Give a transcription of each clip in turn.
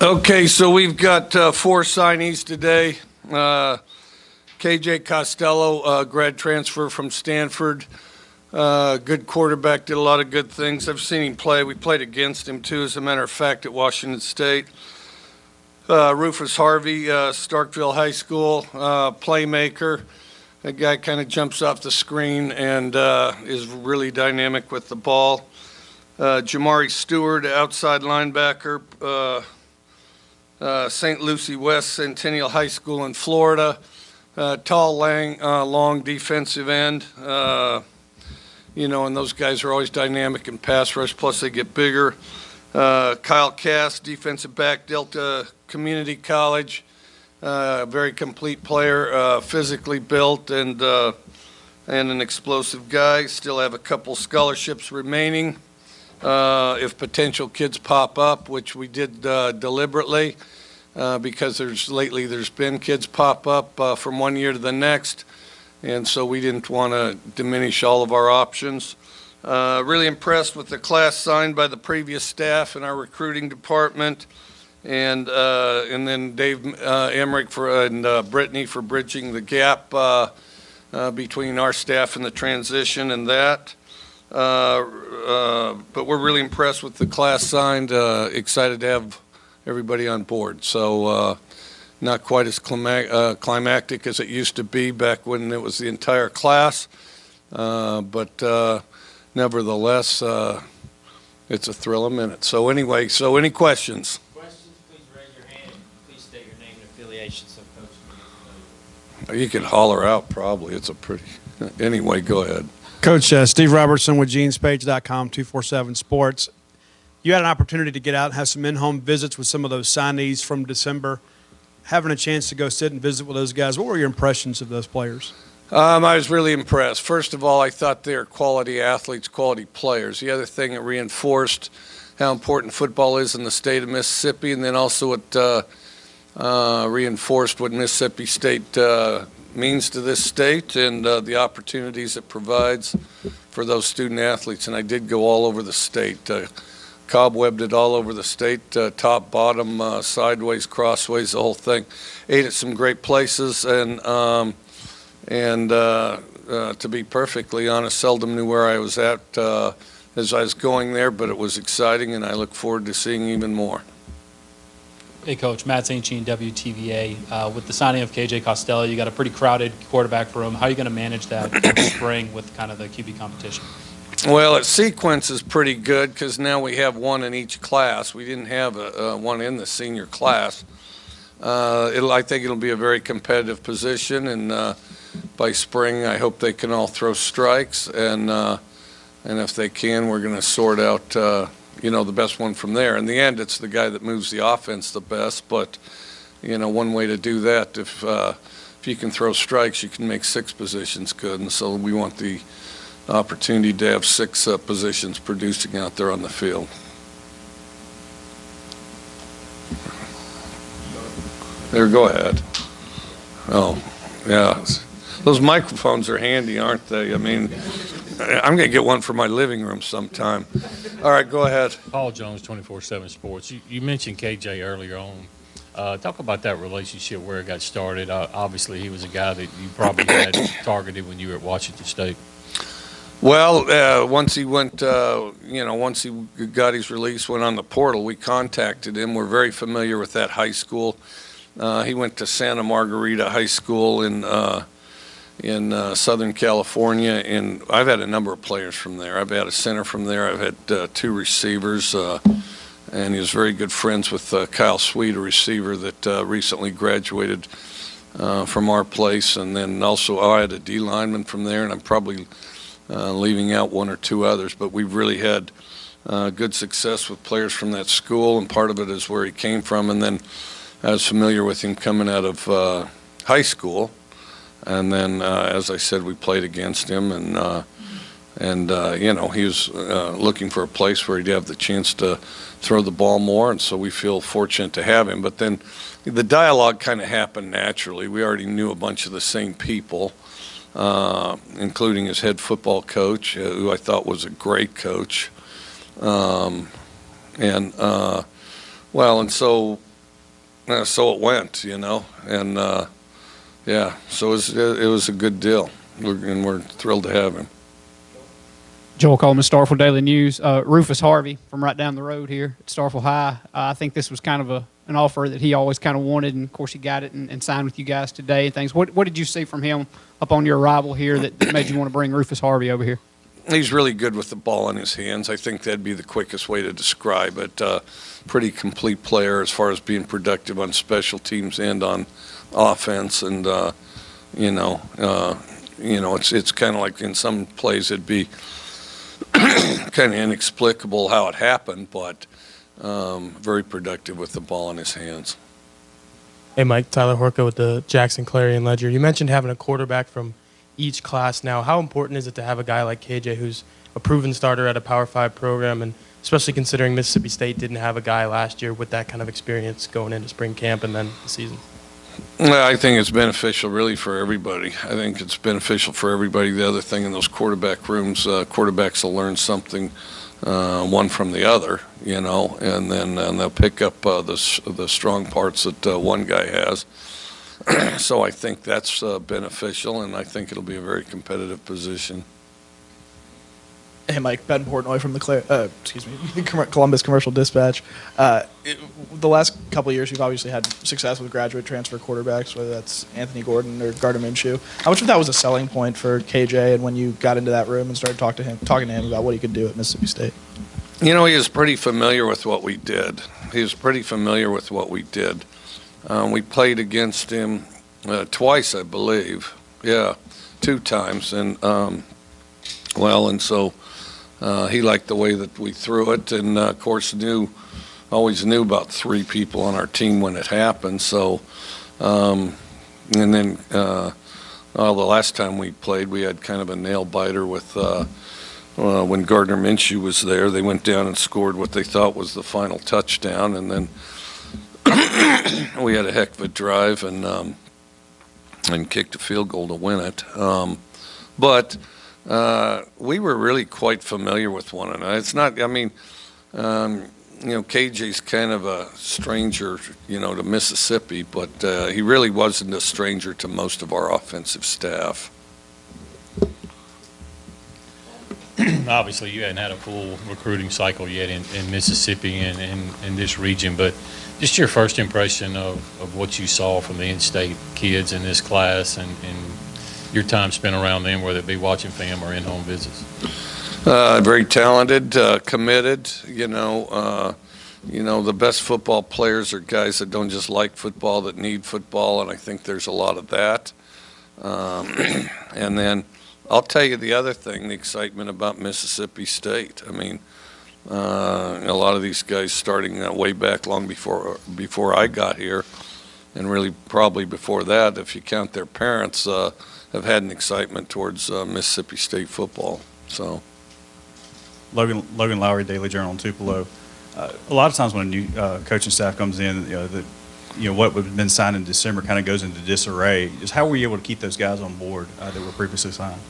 Okay, so we've got 4 signees today. KJ Costello, grad transfer from Stanford. Good quarterback, did a lot of good things. I've seen him play. We played against him, too, as a matter of fact, at Washington State. Rufus Harvey, Starkville High School, playmaker. That guy kind of jumps off the screen and is really dynamic with the ball. Jamari Stewart, outside linebacker, St. Lucie West Centennial High School in Florida. Tall, long defensive end. And those guys are always dynamic in pass rush, plus they get bigger. Kyle Cass, defensive back, Delta Community College. Very complete player, physically built and an explosive guy. Still have a couple scholarships remaining. If potential kids pop up, which we did deliberately, because there's been kids pop up from one year to the next, and so we didn't want to diminish all of our options. Really impressed with the class signed by the previous staff in our recruiting department, and then Dave Emmerich and Brittany for bridging the gap between our staff and the transition and that. But we're really impressed with the class signed, excited to have everybody on board. So not quite as climactic as it used to be back when it was the entire class, but nevertheless, it's a thrill a minute. So anyway, any questions? Questions, please raise your hand. Please state your name and affiliation so Coach can get to know you. You could holler out probably. It's a pretty... Anyway, go ahead. Coach, Steve Robertson with genespage.com, 247 Sports. You had an opportunity to get out and have some in-home visits with some of those signees from December. Having a chance to go sit and visit with those guys, what were your impressions of those players? I was really impressed. First of all, I thought they were quality athletes, quality players. The other thing, it reinforced how important football is in the state of Mississippi, and then also it reinforced what Mississippi State means to this state and the opportunities it provides for those student athletes. And I did go all over the state, cobwebbed it all over the state, top, bottom, sideways, crossways, the whole thing. Ate at some great places, and to be perfectly honest, seldom knew where I was at as I was going there, but it was exciting, and I look forward to seeing even more. Hey, Coach. Matt St. Jean, WTVA. With the signing of KJ Costello, you got a pretty crowded quarterback room. How are you going to manage that this spring with kind of the QB competition? Well, its sequence is pretty good because now we have one in each class. We didn't have one in the senior class. I think it'll be a very competitive position, and by spring, I hope they can all throw strikes, and if they can, we're going to sort out the best one from there. In the end, it's the guy that moves the offense the best, but, one way to do that, if you can throw strikes, you can make 6 positions good, and so we want the opportunity to have 6 positions producing out there on the field. There, go ahead. Oh, yeah. Those microphones are handy, aren't they? I mean, I'm going to get one for my living room sometime. All right, go ahead. Paul Jones, 24/7 Sports. You mentioned KJ earlier on. Talk about that relationship, where it got started. Obviously, he was a guy that you probably had targeted when you were at Washington State. Well, once he went, once he got his release, went on the portal, we contacted him. We're very familiar with that high school. He went to Santa Margarita High School in Southern California, and I've had a number of players from there. I've had a center from there. I've had 2 receivers, and he was very good friends with Kyle Sweet, a receiver that recently graduated from our place, and then also I had a D lineman from there, and I'm probably leaving out 1 or 2 others, but we've really had good success with players from that school, and part of it is where he came from, and then I was familiar with him coming out of high school. And then, as I said, we played against him, and he was looking for a place where he'd have the chance to throw the ball more, and so we feel fortunate to have him. But then the dialogue kind of happened naturally. We already knew a bunch of the same people, including his head football coach, who I thought was a great coach. And so so it went, and yeah, so it was a good deal, and we're thrilled to have him. Joel Coleman, Starkville Daily News. Rufus Harvey from right down the road here at Starkville High. I think this was kind of an offer that he always kind of wanted, and of course he got it and signed with you guys today and things. What did you see from him upon your arrival here that made you want to bring Rufus Harvey over here? He's really good with the ball in his hands. I think that'd be the quickest way to describe it. Pretty complete player as far as being productive on special teams and on offense, and it's kind of like in some plays it'd be kind of inexplicable how it happened, but very productive with the ball in his hands. Hey, Mike, Tyler Horka with the Jackson Clarion Ledger. You mentioned having a quarterback from each class now. How important is it to have a guy like KJ who's a proven starter at a Power 5 program, and especially considering Mississippi State didn't have a guy last year with that kind of experience going into spring camp and then the season? I think it's beneficial really for everybody. I think it's beneficial for everybody. The other thing in those quarterback rooms, quarterbacks will learn something one from the other, and then they'll pick up the strong parts that one guy has. So I think that's beneficial, and I think it'll be a very competitive position. Hey, Mike, Ben Portnoy from the Columbus Commercial Dispatch. The last couple of years, you've obviously had success with graduate transfer quarterbacks, whether that's Anthony Gordon or Gardner Minshew. How much of that was a selling point for KJ, and when you got into that room and started talking to him about what he could do at Mississippi State? He was pretty familiar with what we did. We played against him twice, I believe. Yeah, 2 times, and so. He liked the way that we threw it, and of course always knew about 3 people on our team when it happened. So, and then the last time we played, we had kind of a nail biter with when Gardner Minshew was there. They went down and scored what they thought was the final touchdown, and then we had a heck of a drive and kicked a field goal to win it. But we were really quite familiar with one another. It's not, KJ's kind of a stranger, to Mississippi, but he really wasn't a stranger to most of our offensive staff. Obviously, you hadn't had a full recruiting cycle yet in Mississippi and in this region, but just your first impression of what you saw from the in-state kids in this class and your time spent around them, whether it be watching film or in-home visits? Very talented, committed. The best football players are guys that don't just like football, that need football, and I think there's a lot of that. And then I'll tell you the other thing, the excitement about Mississippi State. A lot of these guys starting way back long before I got here, and really probably before that, if you count their parents, have had an excitement towards Mississippi State football. So, Logan Lowry, Daily Journal, and Tupelo. A lot of times when a new coaching staff comes in, what would have been signed in December kind of goes into disarray. Just how were you able to keep those guys on board that were previously signed?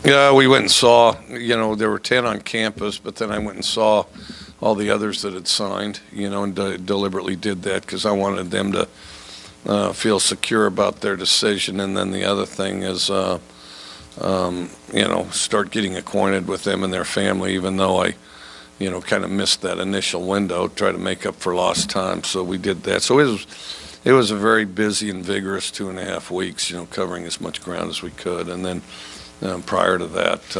Yeah, we went and saw. There were 10 on campus, but then I went and saw all the others that had signed. And deliberately did that because I wanted them to feel secure about their decision. And then the other thing is, start getting acquainted with them and their family, even though I, kind of missed that initial window, try to make up for lost time. So we did that. So it was a very busy and vigorous 2.5 weeks, covering as much ground as we could. And then prior to that,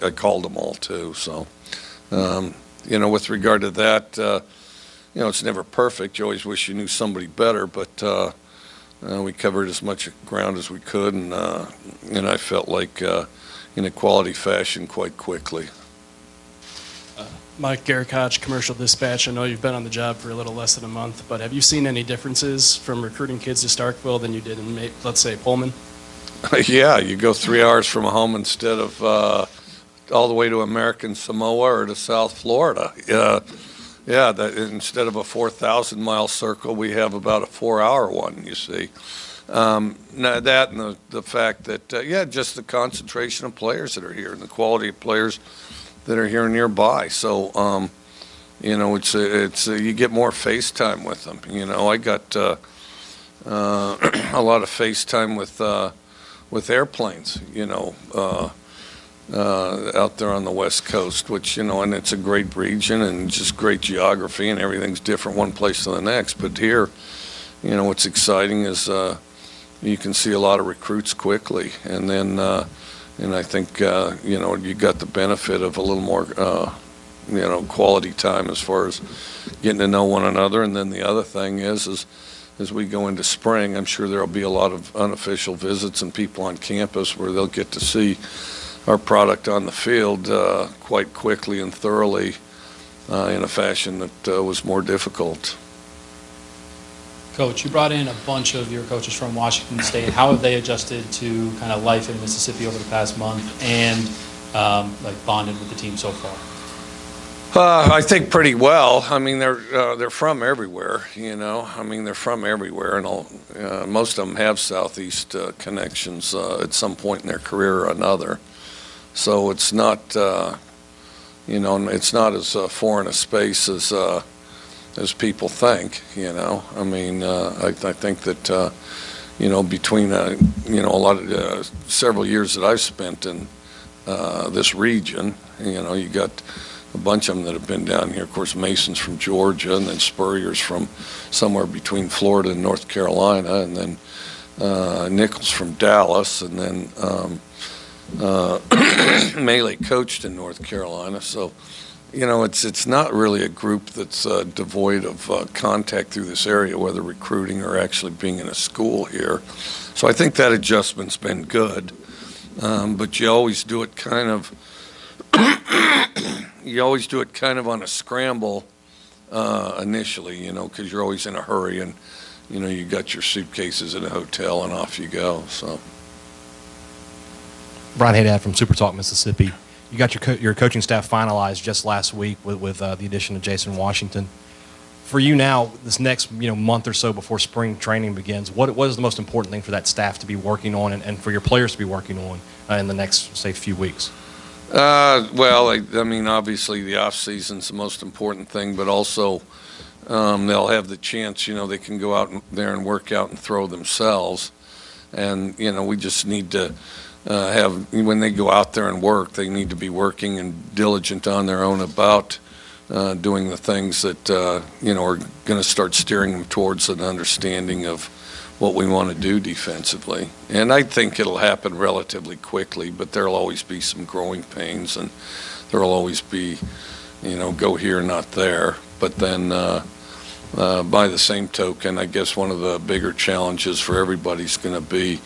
I called them all too. So, with regard to that, it's never perfect. You always wish you knew somebody better, but we covered as much ground as we could, and I felt like in a quality fashion quite quickly. Mike Garikoch, Commercial Dispatch. I know you've been on the job for a little less than a month, but have you seen any differences from recruiting kids to Starkville than you did in, let's say, Pullman? Yeah, you go 3 hours from home instead of all the way to American Samoa or to South Florida. Yeah, that instead of a 4,000-mile circle, we have about a 4-hour one, you see. Now that and the fact that, just the concentration of players that are here and the quality of players that are here nearby. So, it's you get more FaceTime with them. I got a lot of FaceTime with airplanes. Out there on the West Coast, which, and it's a great region and just great geography and everything's different one place to the next. But here, what's exciting is you can see a lot of recruits quickly. And then, and I think, you got the benefit of a little more, quality time as far as getting to know one another. And then the other thing is as we go into spring, I'm sure there'll be a lot of unofficial visits and people on campus where they'll get to see our product on the field quite quickly and thoroughly in a fashion that was more difficult. Coach, you brought in a bunch of your coaches from Washington State. How have they adjusted to kind of life in Mississippi over the past month and bonded with the team so far? I think pretty well. I mean, they're from everywhere, they're from everywhere, and most of them have Southeast connections at some point in their career or another. So it's not, it's not as foreign a space as people think. I think that between a lot of several years that I've spent in this region, you got a bunch of them that have been down here. Of course, Mason's from Georgia, and then Spurrier's from somewhere between Florida and North Carolina, and then Nichols from Dallas, and then Melee coached in North Carolina. So, it's not really a group that's devoid of contact through this area, whether recruiting or actually being in a school here. So I think that adjustment's been good, but you always do it kind of on a scramble initially, because you're always in a hurry and, you got your suitcases in a hotel and off you go. So. Brian Haydad from Super Talk, Mississippi. You got your coaching staff finalized just last week with the addition of Jason Washington. For you now, this next month or so before spring training begins, what is the most important thing for that staff to be working on and for your players to be working on in the next, say, few weeks? Obviously the off season's the most important thing, but also they'll have the chance, they can go out there and work out and throw themselves. And, we just need to when they go out there and work, they need to be working and diligent on their own about doing the things that, are going to start steering them towards an understanding of what we want to do defensively. And I think it'll happen relatively quickly, but there'll always be some growing pains, and there'll always be, go here, not there. But then by the same token, I guess one of the bigger challenges for everybody's going to be,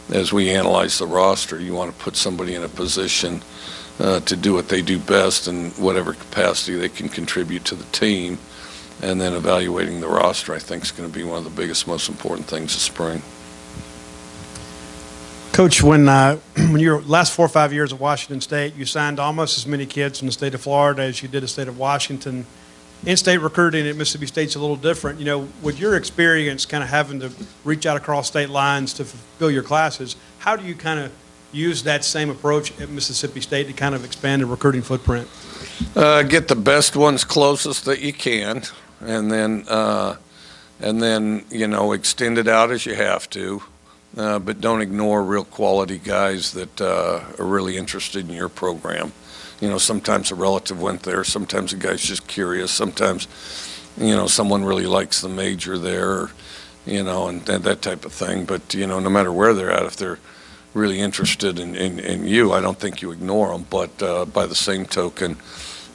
as we analyze the roster, you want to put somebody in a position to do what they do best in whatever capacity they can contribute to the team. And then evaluating the roster, I think, is going to be one of the biggest, most important things this spring. Coach, when your last 4 or 5 years at Washington State, you signed almost as many kids from the state of Florida as you did the state of Washington. In-state recruiting at Mississippi State's a little different. With your experience kind of having to reach out across state lines to fulfill your classes, how do you kind of use that same approach at Mississippi State to kind of expand the recruiting footprint? Get the best ones closest that you can, and then extend it out as you have to, but don't ignore real quality guys that are really interested in your program. Sometimes a relative went there, sometimes a guy's just curious, sometimes someone really likes the major there, and that type of thing. But no matter where they're at, if they're really interested in you, I don't think you ignore them. But by the same token,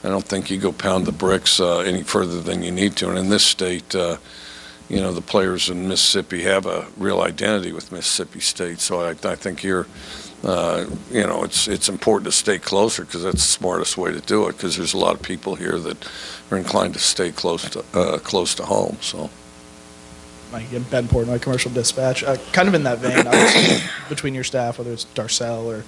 I don't think you go pound the bricks any further than you need to. And in this state, the players in Mississippi have a real identity with Mississippi State. So I think you're, it's important to stay closer, because that's the smartest way to do it, because there's a lot of people here that are inclined to stay close to home. So. Mike, Ben Portnoy, Commercial Dispatch. Kind of in that vein, obviously, between your staff, whether it's Darcel or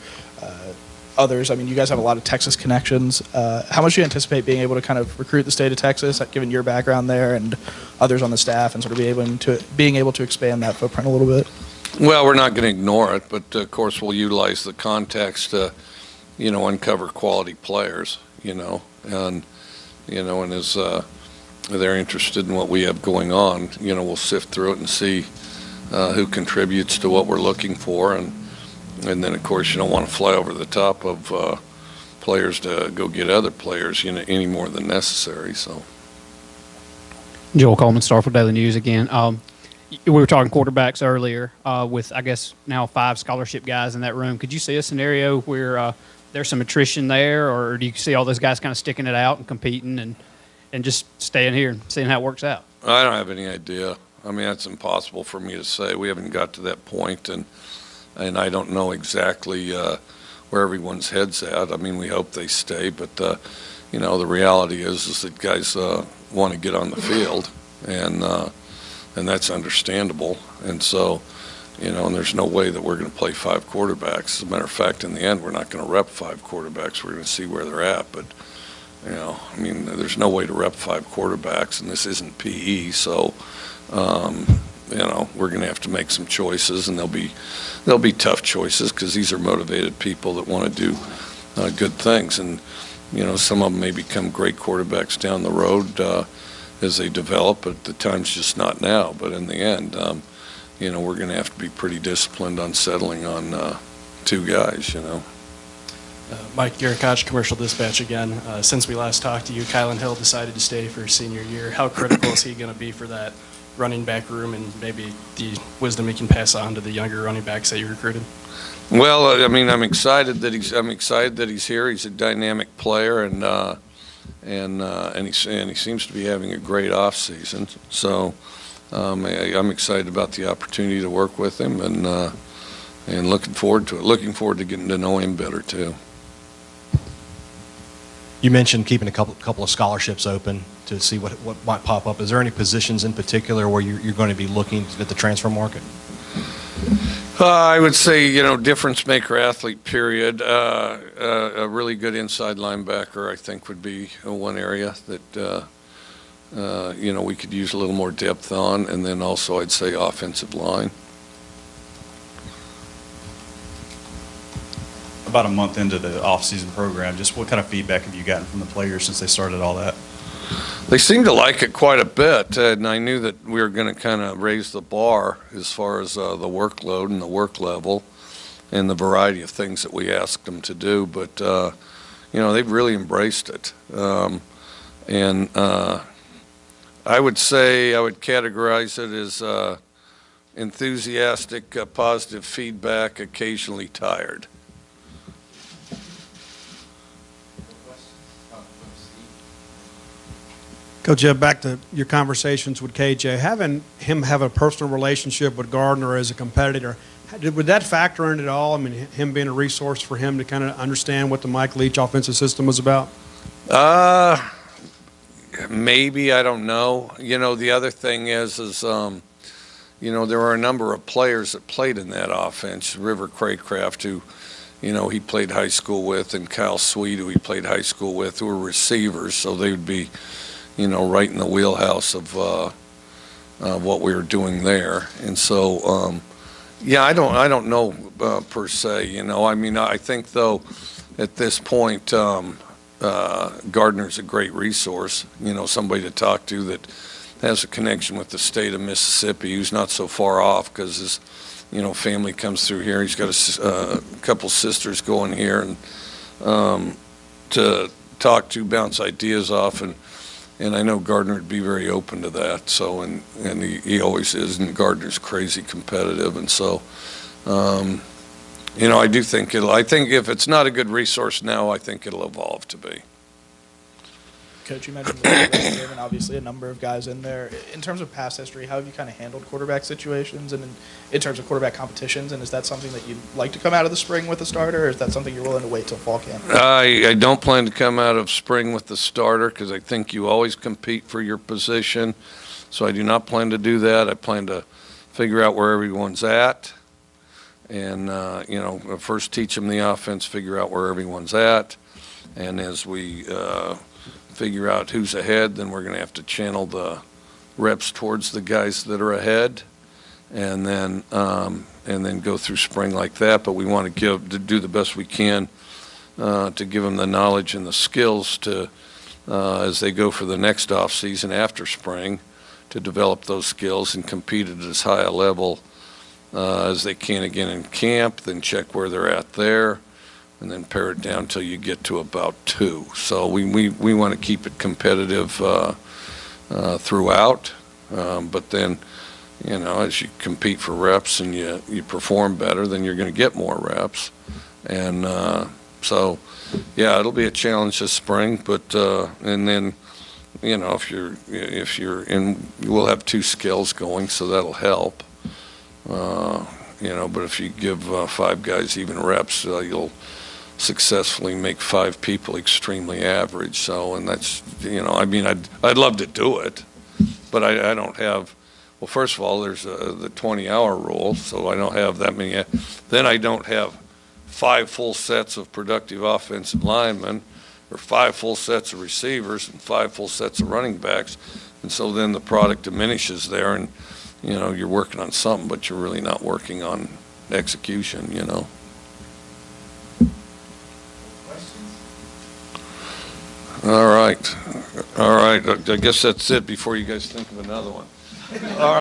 others, you guys have a lot of Texas connections. How much do you anticipate being able to kind of recruit the state of Texas, given your background there and others on the staff, and sort of being able to expand that footprint a little bit? Well, we're not going to ignore it, but of course we'll utilize the context to, uncover quality players, and and as they're interested in what we have going on, we'll sift through it and see who contributes to what we're looking for, and then of course you don't want to fly over the top of players to go get other players, any more than necessary. So. Joel Coleman, Starfield Daily News again. We were talking quarterbacks earlier with, I guess, now 5 scholarship guys in that room. Could you see a scenario where there's some attrition there, or do you see all those guys kind of sticking it out and competing and just staying here and seeing how it works out? I don't have any idea. I mean, that's impossible for me to say. We haven't got to that point, and I don't know exactly where everyone's head's at. I mean, we hope they stay, but the reality is that guys want to get on the field, and that's understandable. And so, and there's no way that we're going to play 5 quarterbacks. As a matter of fact, in the end, we're not going to rep 5 quarterbacks. We're going to see where they're at. But, I mean, there's no way to rep 5 quarterbacks, and this isn't PE. So, we're going to have to make some choices, and they'll be tough choices because these are motivated people that want to do good things. And, some of them may become great quarterbacks down the road as they develop, but the time's just not now. But in the end, we're going to have to be pretty disciplined on settling on 2 guys, Mike, Garrett Koch, Commercial Dispatch again. Since we last talked to you, Kylan Hill decided to stay for his senior year. How critical is he going to be for that running back room and maybe the wisdom he can pass on to the younger running backs that you recruited? Well, I mean, I'm excited that he's here. He's a dynamic player, and he seems to be having a great off season. So I'm excited about the opportunity to work with him, and looking forward to it. Looking forward to getting to know him better too. You mentioned keeping a couple of scholarships open to see what might pop up. Is there any positions in particular where you're going to be looking at the transfer market? I would say, difference maker athlete, period. A really good inside linebacker, I think, would be one area that, we could use a little more depth on. And then also I'd say offensive line. About a month into the off-season program, just what kind of feedback have you gotten from the players since they started all that? They seem to like it quite a bit, and I knew that we were going to kind of raise the bar as far as the workload and the work level and the variety of things that we asked them to do. But, they've really embraced it. And I would say I would categorize it as enthusiastic, positive feedback, occasionally tired. Coach Jeff, back to your conversations with KJ, having him have a personal relationship with Gardner as a competitor, would that factor in at all? I mean, him being a resource for him to kind of understand what the Mike Leach offensive system was about? Maybe, I don't know. The other thing is there were a number of players that played in that offense. River Craycraft, who, he played high school with, and Kyle Sweet, who he played high school with, who were receivers, so they would be right in the wheelhouse of what we were doing there. And so, I don't know per se. I mean, I think though at this point, Gardner's a great resource. Somebody to talk to that has a connection with the state of Mississippi, who's not so far off because his family comes through here. He's got a couple sisters going here, and to talk to, bounce ideas off, and I know Gardner would be very open to that. So, and he always is, and Gardner's crazy competitive. And so, I do think I think if it's not a good resource now, I think it'll evolve to be. Coach, you mentioned the quarterback game, and obviously a number of guys in there. In terms of past history, how have you kind of handled quarterback situations and in terms of quarterback competitions? And is that something that you'd like to come out of the spring with a starter, or is that something you're willing to wait till fall camp? I don't plan to come out of spring with the starter because I think you always compete for your position. So I do not plan to do that. I plan to figure out where everyone's at and, first teach them the offense, figure out where everyone's at. And as we figure out who's ahead, then we're going to have to channel the reps towards the guys that are ahead, and then go through spring like that. But we want to do the best we can to give them the knowledge and the skills to as they go for the next off-season after spring to develop those skills and compete at as high a level as they can again in camp, then check where they're at there, and then pare it down till you get to about 2. So we want to keep it competitive throughout, but then, you know, as you compete for reps and you perform better, then you're going to get more reps. And so, yeah, it'll be a challenge this spring, but and then, you know, if you're in, we'll have 2 skills going, so that'll help. You know, but if you give 5 guys even reps, you'll successfully make 5 people extremely average. So, and that's, you know, I mean, I'd love to do it, but I don't have. Well, first of all, there's the 20-hour rule, so I don't have that many. Then I don't have 5 full sets of productive offensive linemen, or 5 full sets of receivers, and 5 full sets of running backs, and so then the product diminishes there, and you know you're working on something, but you're really not working on execution. You know. All right. I guess that's it. Before you guys think of another one. All right.